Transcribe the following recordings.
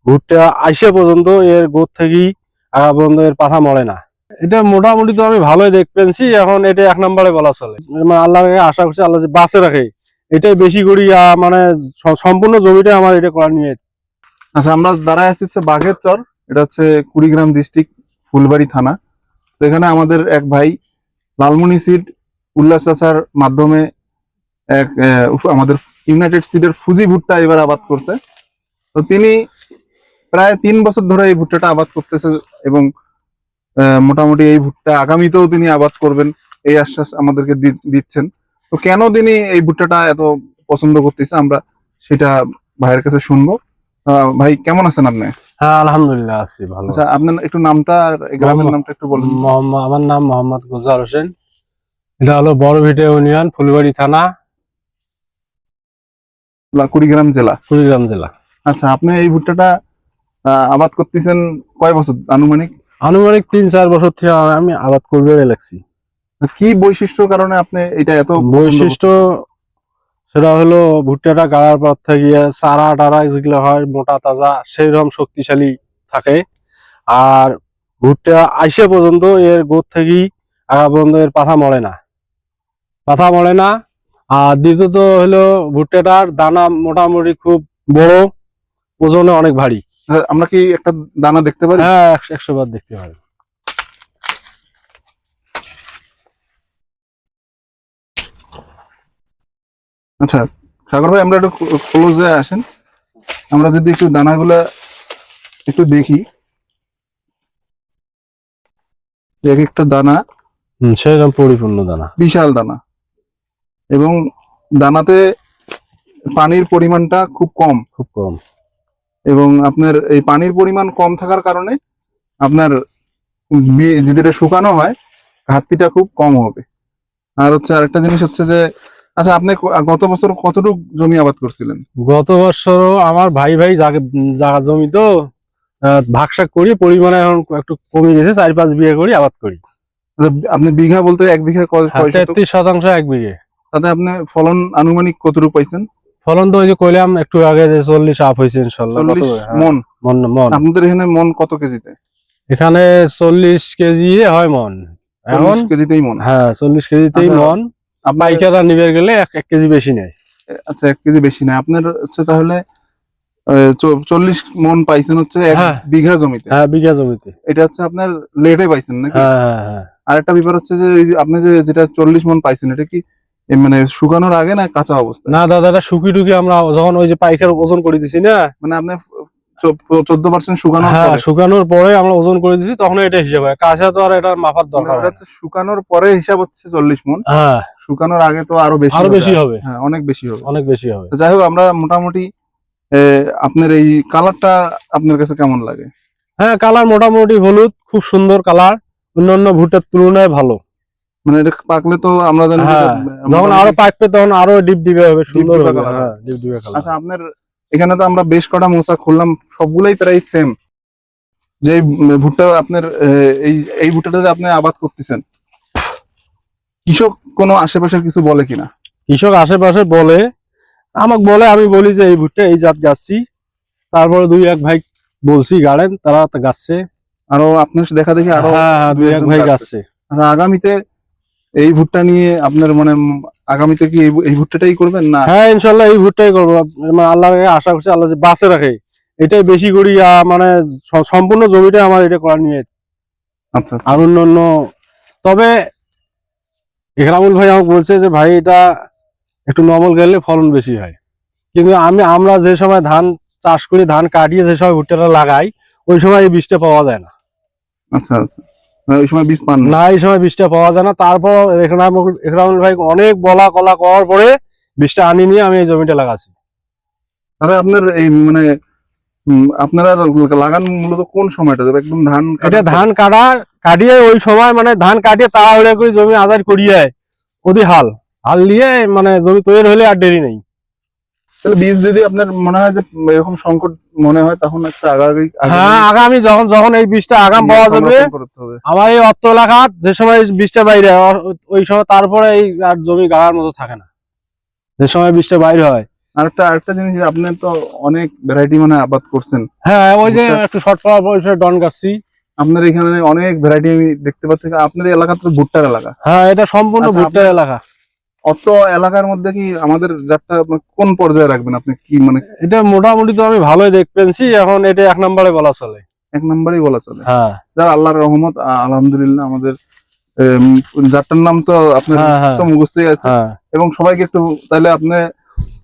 ভুট্টা আইসে পর্যন্ত এর গোদ থেকেই আগা পর্যন্ত এর পাতা মরে না। এটা মোটামুটি তো আমি ভালোই দেখ পেয়েছি। এখন এটা 1 নম্বরে বলা চলে। মানে আল্লাহকে আশা করছি আল্লাহ যে বাঁচে রাখে, এটাই বেশি করি। মানে সম্পূর্ণ জমিটা আমার এটা করা নিয়ে। আচ্ছা, আমরা দাঁড়ায় আছি হচ্ছে বাঘের চর। এটা হচ্ছে কুড়িগ্রাম ডিস্ট্রিক্ট, ফুলবাড়ি থানা। তো এখানে আমাদের এক ভাই লালমনি সিড উল্লাস চাচার মাধ্যমে আমাদের ইউনাইটেড সিডের ফুজি ভুট্টা এবার আবাদ করছে। তো তিনি প্রায় 3 বছর ধরে এই ভুট্টাটা আবাদ করতেছে এবং মোটামুটি এই ভুট্টা আগামীতেও তিনি আবাদ করবেন এই আশ্বাস আমাদেরকে দিচ্ছেন। তো কেন তিনি এই ভুট্টাটা এত পছন্দ করতেছে আমরা সেটা ভাইয়ের কাছে শুনবো। ভাই কেমন আছেন আপনি? হ্যাঁ, আলহামদুলিল্লাহ আছি ভালো। আচ্ছা, আপনার একটু নামটা আর গ্রামের নামটা একটু বলুন। আমার নাম মোহাম্মদ গোজার হোসেন। এটা হলো বড়ভিটে ইউনিয়ন, ফুলবাড়ি থানা, কুড়িগ্রাম জেলা। কুড়িগ্রাম জেলা। আচ্ছা, আপনি এই ভুট্টাটা আবাদ করতেছেন কয় বছর আনুমানিক? আনুমানিক 3-4 বছর থেকে আমি আবাদ করবে লাগছি। কি বৈশিষ্ট্যর কারণে আপনি এটা এত বৈশিষ্ট্য সেটা হলো ভুট্টাটা গাড়ার পর থেকে চারা টারা যেগুলো হয় মোটা তাজা সেই রকম শক্তিশালী থাকে। আর ভুট্টা আইসে পর্যন্ত এর গোদ থেকেই আগা পর্যন্ত এর পাতা মরে না। আর দ্বিতীয়ত হলো ভুট্টাটার দানা মোটামুটি খুব বড়, ওজনে অনেক ভারী। আমরা কি একটা দানা দেখতে পারি? হ্যাঁ, 100 বার দেখতে পারি। আচ্ছা সাগর ভাই, আমরা একটু ক্লোজে আসেন। আমরা যদি একটু দানাগুলা একটু দেখি, এক একটা দানা সেরকম পরিপূর্ণ দানা, বিশাল দানা, এবং দানাতে পানির পরিমাণটা খুব কম। এবং আপনার এই পানির পরিমাণ কম থাকার কারণে আপনার যদি এটা শুকানো হয় ঘাটতিটা খুব কম হবে। আর হচ্ছে আরেকটা জিনিস হচ্ছে যে, আচ্ছা আপনি গত বছর কতটুকু জমি আবাদ করছিলেন? গত বছর আমার ভাই জায়গা জমি তো ভাগসাক করি, পরিমাণে এখন একটু কমে গেছে, 4-5 বিঘা করি আবাদ করি। আপনি বিঘা বলতে 1 বিঘা 33% 1 বিঘে। তাতে আপনি ফলন আনুমানিক কতটুকু পাইছেন? ফলন তো ওই যে কইলাম একটু আগে যে 40 আপ হয়েছে ইনশাআল্লাহ। 40 মন। আপনাদের এখানে মন কত কেজিতে? এখানে 40 কেজি হয় মন। এখন 40 কেজিতেই মন? হ্যাঁ, 40 কেজিতেই মন। পাইকাররা নিবে গেলে 1 কেজি বেশি নেয়। আচ্ছা, 1 কেজি বেশি নেয়। আপনার হচ্ছে তাহলে 40 মন পাইছেন হচ্ছে 1 বিঘা জমিতে? হ্যাঁ, বিঘা জমিতে। এটা হচ্ছে আপনার লেটে পাইছেন নাকি? হ্যাঁ। আরেকটা ব্যাপার হচ্ছে যে আপনি যেটা 40 মন পাইছেন, এটা কি মানে শুকানোর আগে না কাঁচা অবস্থা? না দাদা, এটা শুকি টুকি আমরা যখন ওই যে পাইকার ওজন করে দিছি না, মানে আপনি 14% শুকানোর হ্যাঁ, পরে? শুকানোর পরে আমরা ওজন করে দিছি, তখন এটা হিসাব হয়। কাঁচা তো আর এটা মাপার দরকার হয় না। শুকানোর পরে হিসাব হচ্ছে 40 মন। হ্যাঁ, শুকানোর আগে তো আরো বেশি হবে। হ্যাঁ, অনেক বেশি হবে। যাই হোক, আমরা মোটামুটি আপনার এই কালারটা আপনার কাছে কেমন লাগে? হ্যাঁ, কালার মোটামুটি হলুদ, খুব সুন্দর কালার, অন্যান্য ভুট্টার তুলনায় ভালো। মানে এটা পাকলে তো আমরা জানি যখন আরো পাকবে তখন আরো ডিপ হবে, সুন্দর হবে। হ্যাঁ, ডিপ কালার। আচ্ছা, আপনার এখানে তো আমরা বেশ কটা মোচা খুললাম, সবগুলাই প্রায় সেম। যে ভুট্টা আপনার এই ভুট্টাটা যে আপনি আবাদ করতেছেন, কৃষক কোনো আশেপাশে কিছু বলে কিনা? কৃষক আশেপাশে বলে, আমাকে বলে, আমি বলি যে এই ভুট্টা এই জাত গাছছি। তারপরে 2-1 ভাই বলছি গাড়েন, তারা গাছছে। আরো আপনার দেখা দেখি আরো 2-1 ভাই গাছছে। আচ্ছা, আগামীতে এই ভুট্টা নিয়ে আপনার মানে আগামীতে কি এই ভুট্টাটাই করবেন না? হ্যাঁ, ইনশাল্লাহ এই ভুট্টাই করবো। আল্লাহকে আশা করছি আল্লাহ যে বাঁচে রাখে, এটাই বেশি করি। মানে সম্পূর্ণ জমিটা আমার এটা করা নিয়ে। আচ্ছা। আর অন্য তবে ইকরামুল ভাই আমাকে বলছে যে ভাই এটা একটু নরমাল গেলে ফলন বেশি হয়। কিন্তু আমরা যে সময় ধান চাষ করি, ধান কাটিয়ে যে সময় ভুট্টাটা লাগাই, ওই সময় এই বীজটা পাওয়া যায় না। আচ্ছা, ওই সময় বীজ পান না, এই সময় বীজটা পাওয়া যায় না। তারপর ইকরামুল ভাই অনেক বলা কলা করার পরে বীজটা আনি নিয়ে আমি এই জমিটা লাগাচ্ছি। তাহলে আপনার এই মানে আপনারা লাগান মূলত কোন সময়টা? একদম ধান কাটিয়ে ওই সময়, মানে ধান কাটিয়ে তাড়াহুড়া করে জমি আদায় করিয়ে ওদি হাল দিয়ে মানে জমি তৈরি হলে আর দেরি নেই। তাহলে বীজ যদি আপনার মনে হয় যে এরকম সংকট মনে হয়, তখন একটা আগামী যখন এই বীজটা আগাম পাওয়া যাবে, আমার এই অর্থ এলাকা যে সময় বীজটা বাইরে ওই সময়, তারপরে এই আর জমি গাড়ার মতো থাকে না। যে সময় বীজটা বাইরে হয় আরেকটা জিনিস, আপনি তো অনেক ভ্যারাইটি মানে আবাদ করছেন। হ্যাঁ, ওই যে ভুট্টা- একটু শর্ট পাওয়ার বয়সে ডন গাছি। আপনার এখানে অনেক ভ্যারাইটি আমি দেখতে পাচ্ছি। আপনার এই এলাকা তো ভুট্টার এলাকা। হ্যাঁ, এটা সম্পূর্ণ আচ্ছা, ভুট্টার আপনার- এলাকা। অত এলাকার মধ্যে কি আমাদের জাতটা আপনার কোন পর্যায়ে রাখবেন আপনি, কি মানে এটা মোটামুটি তো আমি ভালোই দেখ পেয়েছি, এখন এটা 1 নম্বরে বলা চলে। এক নম্বরই বলা চলে? হ্যাঁ যা আল্লাহর রহমত, আলহামদুলিল্লাহ। আমাদের জাতটার নাম তো আপনার হ্যাঁ, হ্যাঁ, তো মুখস্থই আছে, হ্যাঁ, এবং সবাইকে একটু তাহলে আপনি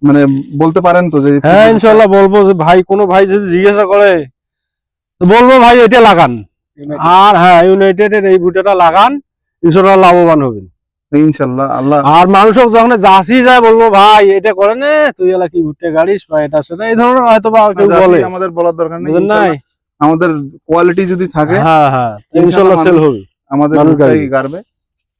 মানে বলতে পারেন তো যে হ্যাঁ, ইনশাল্লাহ বলবো। যে ভাই, কোনো ভাই যদি জিজ্ঞাসা করে তো বলবো ভাই এটা লাগান। আর হ্যাঁ, ইউনাইটেডের এই ভুট্টাটা লাগান, ইনশাল্লাহ লাভবান হবেন। ইনশাল্লাহ আল্লাহ। আর মানুষক যখন যাচ্ছি যায় বলবো ভাই এটা করে নে, তুই এলা কি ভুট্টা গাড়িস বা এটা সেটা, এই ধরনের হয়তো বা কেউ জাতি বলে, আমাদের বলার দরকার নেই। বুঝেন নাই? ইনশাল্লাহ আমাদের কোয়ালিটি যদি থাকে, হ্যাঁ, হ্যাঁ, ইনশাল্লাহ সেল হবে। আমাদের মানুষ ভুট্টাই গাড়বে। গাড়বে।